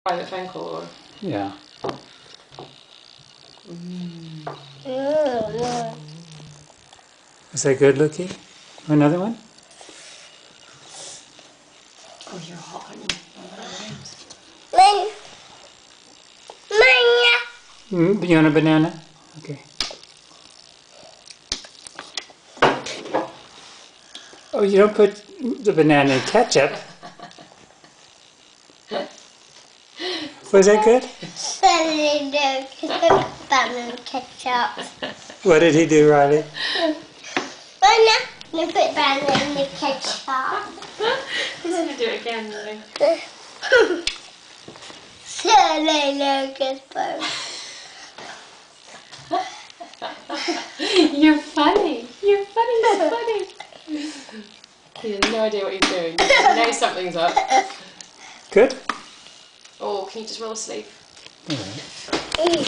private phone call. Or... Yeah. Is that good, Lukey? Another one? Oh, you're hot, aren't you? You want a banana? Okay. Oh, you don't put the banana in ketchup. Was that good? Banana ketchup. What did he do, Riley? You put banana in the ketchup. He's going to do it again, though. You're funny. You're funny. You're funny. He has no idea what he's doing. He knows something's up. Good? Oh, can you just roll a sleeve? All right.